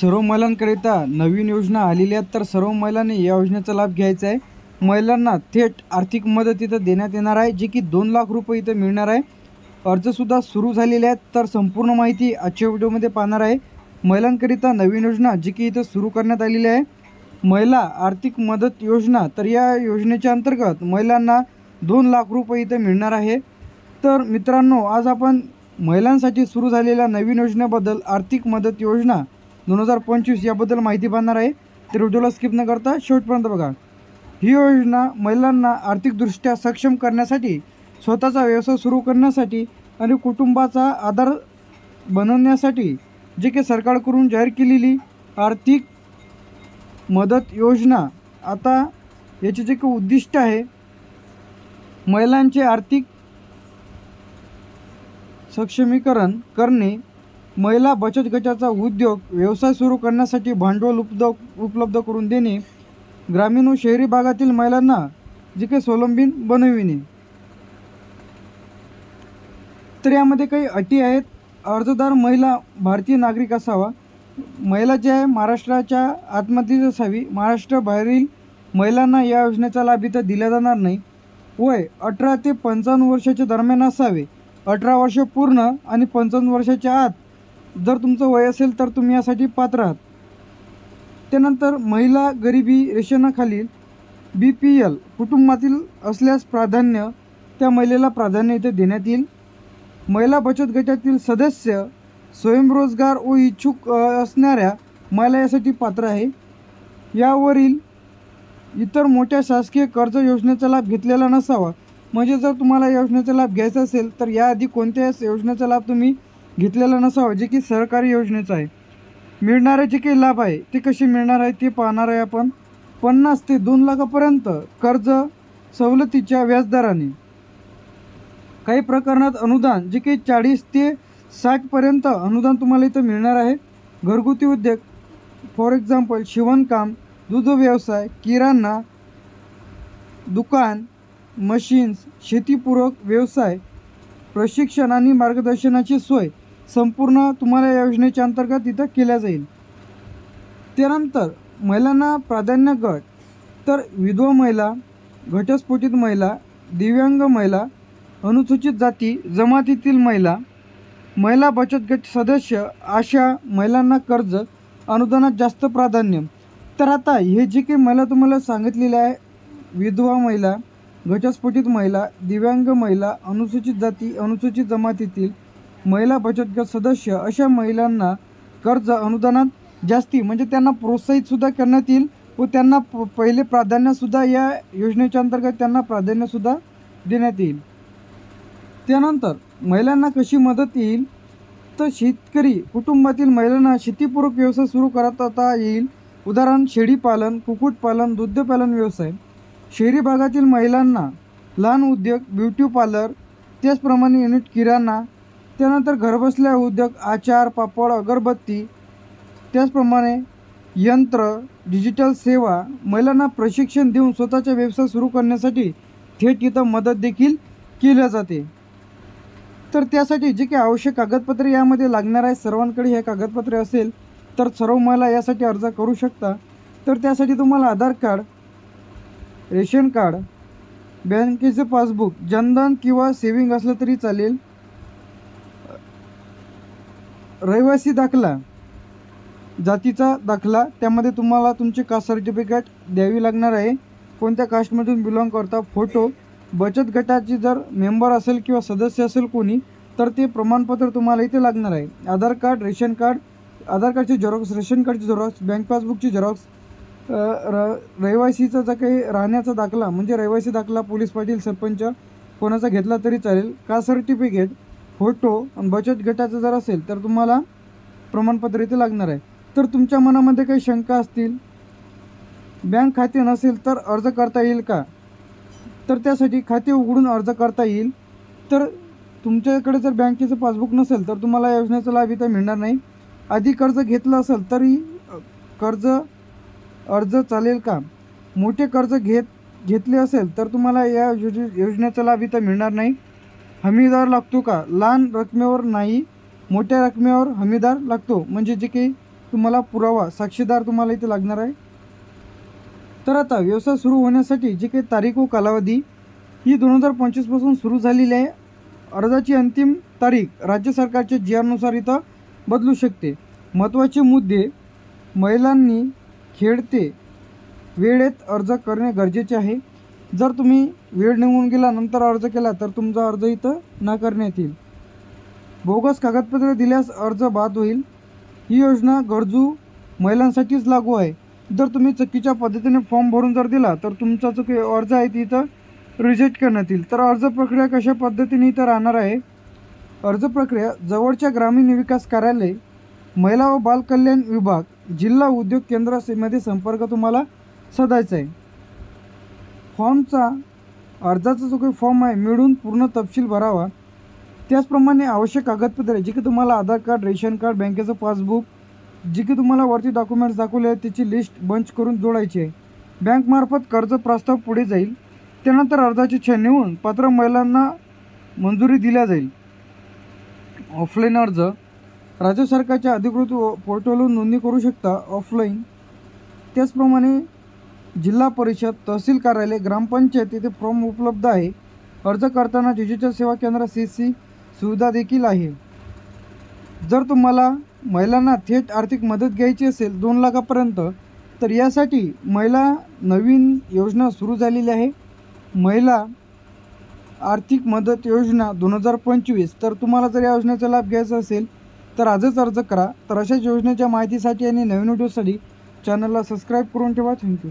सर्व महिलांकरिता नवीन योजना आलेल्या आहेत, तर सर्व महिलांनी या योजनेचा लाभ घ्यायचा आहे। महिलांना थेट आर्थिक मदत इथं देण्यात येणार आहे, जे की 2 लाख रुपये इथं मिळणार आहे। अर्जसुद्धा सुरू झालेले आहेत, तर संपूर्ण माहिती आजच्या व्हिडिओमध्ये पाहणार आहे। महिलांकरिता नवीन योजना जी की इथं सुरू करण्यात आलेली आहे, महिला आर्थिक मदत योजना। तर या योजनेच्या अंतर्गत महिलांना 2 लाख रुपये इथं मिळणार आहे। तर मित्रांनो, आज आपण महिलांसाठी सुरू झालेल्या नवीन योजनेबद्दल, आर्थिक मदत योजना 2025 याबद्दल माहिती पाहणार आहे। तर व्हिडिओला स्किप न करता शेवटपर्यंत बघा। ही योजना महिलांना आर्थिकदृष्ट्या सक्षम करण्यासाठी, स्वतःचा व्यवसाय सुरू करण्यासाठी आणि कुटुंबाचा आधार बनवण्यासाठी जे की सरकारकडून जाहीर केलेली आर्थिक मदत योजना। आता याचे जे काही उद्दिष्ट आहे, महिलांचे आर्थिक सक्षमीकरण करणे, महिला बचत गटाचा उद्योग व्यवसाय सुरू करण्यासाठी भांडवल उपलब्ध करून देणे, ग्रामीण व शहरी भागातील महिलांना जे काही स्वावलंबी बनविणे। तर यामध्ये काही अटी आहेत। अर्जदार महिला भारतीय नागरिक असावा, महिला जे आहे महाराष्ट्राच्या आतमधील असावी, महाराष्ट्राबाहेरील महिलांना या योजनेचा लाभ इथं दिला जाणार नाही। वय 18 ते 55 वर्षाच्या दरम्यान असावे। 18 वर्ष पूर्ण आणि 55 वर्षाच्या आत जर तुमचं वय असेल तर तुम्ही यासाठी पात्र आहात। त्यानंतर महिला गरिबी रेषेखालील BPL कुटुंबातील असल्यास प्राधान्य, त्या महिलेला प्राधान्य इथे देण्यात येईल। महिला बचत गटातील सदस्य स्वयंरोजगार व इच्छुक असणाऱ्या महिला यासाठी पात्र आहे। यावरील इतर मोठ्या शासकीय कर्ज योजनेचा लाभ घेतलेला नसावा। म्हणजे जर तुम्हाला या योजनेचा लाभ घ्यायचा असेल तर याआधी कोणत्याच योजनेचा लाभ तुम्ही घेतलेला नसावा, जे की सरकारी योजनेचा आहे। मिळणारे जे काही लाभ आहे ते कसे मिळणार आहे ते पाहणार आहे आपण। 50 ते 2 लाखापर्यंत कर्ज सवलतीच्या व्याजदराने, काही प्रकरणात अनुदान जे काही 40 ते 60 पर्यंत अनुदान तुम्हाला इथं मिळणार आहे। घरगुती उद्योग, फॉर एक्झाम्पल शिवणकाम, दूध व्यवसाय, किराणा दुकान, मशीन्स, शेतीपूरक व्यवसाय, प्रशिक्षण आणि मार्गदर्शनाची सोय संपूर्ण तुम्हाला या योजनेच्या अंतर्गत इथं केल्या जाईल। त्यानंतर महिलांना प्राधान्य गट, तर विधवा महिला, घटस्फोटित महिला, दिव्यांग महिला, अनुसूचित जाती जमातीतील महिला, महिला बचत गट सदस्य अशा महिलांना कर्ज अनुदानात जास्त प्राधान्य। तर आता हे जे काही महिला तुम्हाला सांगितलेले आहे, विधवा महिला, घटस्फोटित महिला, दिव्यांग महिला, अनुसूचित जाती, अनुसूचित जमातीतील महिला बचत गट सदस्य अशा महिलांना कर्ज अनुदानात जास्ती, म्हणजे त्यांना प्रोत्साहितसुद्धा करण्यात येईल व त्यांना पहिले प्राधान्यसुद्धा या योजनेच्या अंतर्गत त्यांना प्राधान्यसुद्धा देण्यात येईल। त्यानंतर महिलांना कशी मदत येईल, तर शेतकरी कुटुंबातील महिलांना शेतीपूरक व्यवसाय सुरू करता येईल। उदाहरण शेळीपालन, कुक्कुटपालन, दुग्धपालन व्यवसाय। शहरी भागातील महिलांना लहान उद्योग, ब्युटी पार्लर, त्याचप्रमाणे युनिट किराणा, त्यानंतर घरबसल्या उद्योग, आचार, पापड, अगरबत्ती, त्याचप्रमाणे यंत्र, डिजिटल सेवा। महिलांना प्रशिक्षण देऊन स्वतःचा व्यवसाय सुरू करण्यासाठी थेट इथं मदत देखील केली जाते। तर त्यासाठी जे काही आवश्यक कागदपत्रे यामध्ये लागणार आहे, सर्वांकडे हे कागदपत्रे असेल तर सर्व महिला यासाठी अर्ज करू शकता। तर त्यासाठी तुम्हाला आधार कार्ड, रेशन कार्ड, बँकेचे पासबुक, जनधन किंवा सेविंग असलं तरी चालेल, रहिवासी दाखला, जातीचा दाखला, त्यामध्ये तुम्हाला तुमचे कास्ट सर्टिफिकेट द्यावी लागणार आहे, कोणत्या कास्टमधून बिलॉंग करता, फोटो, बचत गटाची जर मेंबर असेल किंवा सदस्य असेल कोणी तर ते प्रमाणपत्र तुम्हाला इथे लागणार आहे। आधार कार्ड, रेशन कार्ड, आधार कार्डची झेरॉक्स, रेशन कार्डची झेरॉक्स, बँक पासबुकची झेरॉक्स, रहिवासीचा जो काही राहण्याचा दाखला म्हणजे रहिवासी दाखला, पोलीस पाटील, सरपंच कोणाचा घेतला तरी चालेल, कास्ट सर्टिफिकेट, फोटो आणि बचत गटाचं जर असेल तर तुम्हाला प्रमाणपत्र इथे लागणार आहे। तर तुमच्या मनामध्ये काही शंका असतील, बँक खाते नसेल तर अर्ज करता येईल का, तर त्यासाठी खाते उघडून अर्ज करता येईल। तर तुमच्याकडे जर बँकेचं पासबुक नसेल तर तुम्हाला या योजनेचा लाभ इथं मिळणार नाही। आधी कर्ज घेतलं असेल तरी कर्ज अर्ज चालेल का, मोठे कर्ज घेतले असेल तर तुम्हाला या योजनेचा लाभ इथं मिळणार नाही। हमीदार लागतो का, लहान रकमेवर नाही, मोठ्या रकमेवर हमीदार लागतो, म्हणजे जे काही तुम्हाला पुरावा साक्षीदार तुम्हाला इथे लागणार आहे. तर आता व्यवसाय सुरू होण्यासाठी जी काही तारीख व कालावधी ही 2025 पासून सुरू झालेली आहे. अर्जाची अंतिम तारीख राज्य सरकारच्या GR इथं बदलू शकते. महत्त्वाचे मुद्दे: महिलांनी खेळते वेळेत अर्ज करणे गरजेचे आहे. जर तुम्ही वेळ निघून गेला नंतर अर्ज केला तर तुमचा अर्ज इथं नाकारण्यात येईल. बोगस कागदपत्रे दिल्यास अर्ज बाद होईल. ही योजना गरजू महिलांसाठीच लागू आहे. जर तुम्ही चुकीच्या पद्धतीने फॉर्म भरून जर दिला तर तुमचा जो काही अर्ज आहे तिथं रिजेक्ट करण्यात येईल. तर अर्ज प्रक्रिया कशा पद्धतीने इथं राहणार आहे? अर्ज प्रक्रिया: जवळच्या ग्रामीण विकास कार्यालय, महिला व बाल कल्याण विभाग, जिल्हा उद्योग केंद्रामध्ये संपर्क तुम्हाला साधायचा आहे. फॉर्मचा अर्जाचा जो काही फॉर्म आहे मिळून पूर्ण तपशील भरावा. त्याचप्रमाणे आवश्यक कागदपत्रे जे की तुम्हाला आधार कार्ड, रेशन कार्ड, बँकेचं पासबुक, जे की तुम्हाला वरती डॉक्युमेंट्स दाखवले आहेत त्याची लिस्ट बंच करून जोडायची आहे. बँकमार्फत कर्ज प्रस्ताव पुढे जाईल. त्यानंतर अर्जाची छाननी होऊन पात्र महिलांना मंजुरी दिल्या जाईल. ऑफलाईन अर्ज: राज्य सरकारच्या अधिकृत पोर्टलवर नोंदणी करू शकता ऑफलाईन. त्याचप्रमाणे जिल्हा परिषद, तहसील कार्यालय, ग्रामपंचायत येथे फॉर्म उपलब्ध आहे. अर्ज करताना डिजिटल सेवा केंद्र CC सुविधा देखील आहे. जर तुम्हाला महिलांना थेट आर्थिक मदत घ्यायची असेल 2 लाखापर्यंत तर यासाठी महिला नवीन योजना सुरू झालेली आहे. महिला आर्थिक मदत योजना 2025. तर तुम्हाला जर या योजनेचा लाभ घ्यायचा असेल तर आजच अर्ज करा. तर अशाच योजनेच्या माहितीसाठी आणि नवीन व्हिडिओसाठी चॅनलला सबस्क्राईब करून ठेवा. थँक्यू.